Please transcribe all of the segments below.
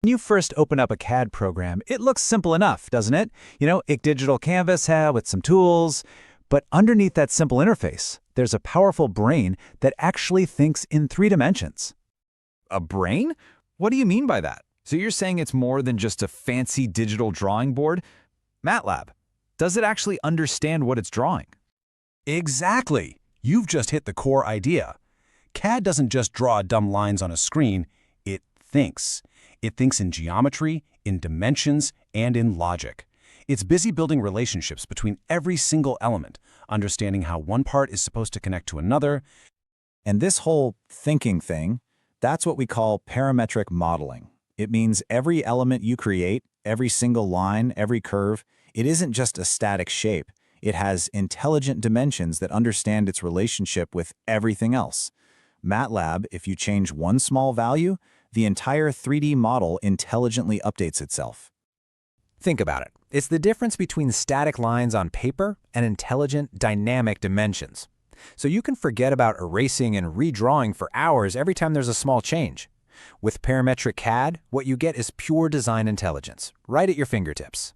When you first open up a CAD program, it looks simple enough, doesn't it? A digital canvas with some tools. But underneath that simple interface, there's a powerful brain that actually thinks in 3 dimensions. A brain? What do you mean by that? So you're saying it's more than just a fancy digital drawing board? MATLAB, does it actually understand what it's drawing? Exactly. You've just hit the core idea. CAD doesn't just draw dumb lines on a screen, it thinks. It thinks in geometry, in dimensions, and in logic. It's busy building relationships between every single element, understanding how one part is supposed to connect to another. And this whole thinking thing, that's what we call parametric modeling. It means every element you create, every single line, every curve, it isn't just a static shape. It has intelligent dimensions that understand its relationship with everything else. MATLAB, if you change one small value, the entire 3D model intelligently updates itself. Think about it. It's the difference between static lines on paper and intelligent, dynamic dimensions. So you can forget about erasing and redrawing for hours every time there's a small change. With parametric CAD, what you get is pure design intelligence, right at your fingertips.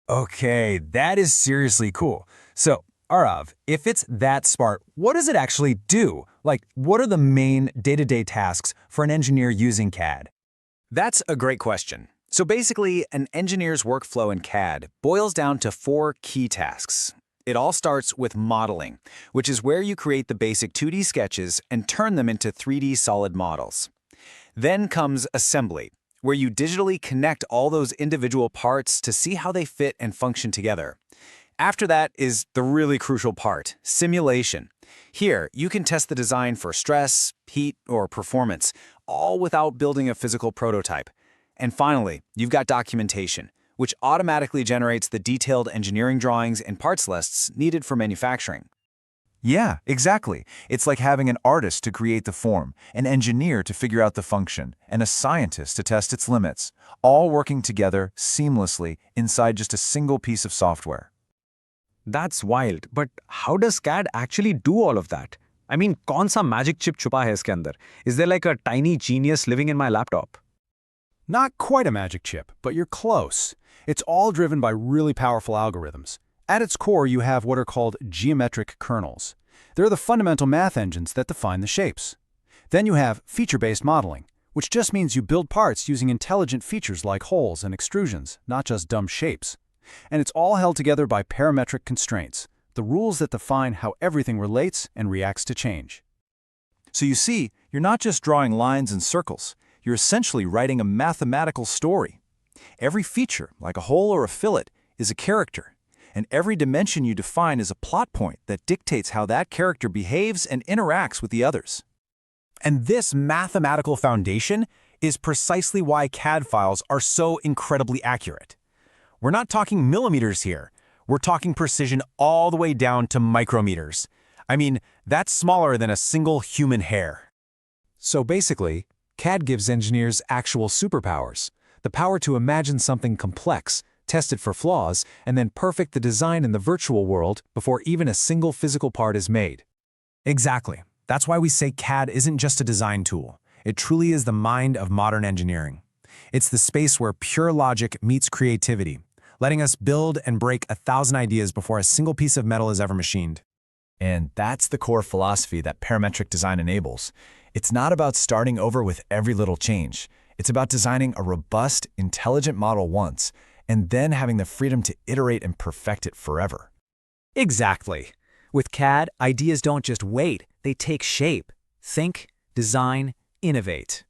Okay, that is seriously cool. So, Arav, if it's that smart, what does it actually do? Like, what are the main day-to-day tasks for an engineer using CAD? That's a great question. So basically, an engineer's workflow in CAD boils down to 4 key tasks. It all starts with modeling, which is where you create the basic 2D sketches and turn them into 3D solid models. Then comes assembly, where you digitally connect all those individual parts to see how they fit and function together. After that is the really crucial part, simulation. Here, you can test the design for stress, heat, or performance, all without building a physical prototype. And finally, you've got documentation, which automatically generates the detailed engineering drawings and parts lists needed for manufacturing. Yeah, exactly. It's like having an artist to create the form, an engineer to figure out the function, and a scientist to test its limits, all working together seamlessly inside just a single piece of software. That's wild, but how does CAD actually do all of that? I mean, कौन सा magic chip छुपा है इसके अंदर? Is there like a tiny genius living in my laptop? Not quite a magic chip, but you're close. It's all driven by really powerful algorithms. At its core, you have what are called geometric kernels. They're the fundamental math engines that define the shapes. Then you have feature-based modeling, which just means you build parts using intelligent features like holes and extrusions, not just dumb shapes. And it's all held together by parametric constraints, the rules that define how everything relates and reacts to change. So you see, you're not just drawing lines and circles. You're essentially writing a mathematical story. Every feature, like a hole or a fillet, is a character. And every dimension you define is a plot point that dictates how that character behaves and interacts with the others. And this mathematical foundation is precisely why CAD files are so incredibly accurate. We're not talking millimeters here. We're talking precision all the way down to micrometers. I mean, that's smaller than a single human hair. So basically, CAD gives engineers actual superpowers, the power to imagine something complex, test it for flaws, and then perfect the design in the virtual world before even a single physical part is made. Exactly. That's why we say CAD isn't just a design tool. It truly is the mind of modern engineering. It's the space where pure logic meets creativity, letting us build and break 1,000 ideas before a single piece of metal is ever machined. And that's the core philosophy that parametric design enables. It's not about starting over with every little change. It's about designing a robust, intelligent model once, and then having the freedom to iterate and perfect it forever. Exactly. With CAD, ideas don't just wait, they take shape. Think, design, innovate.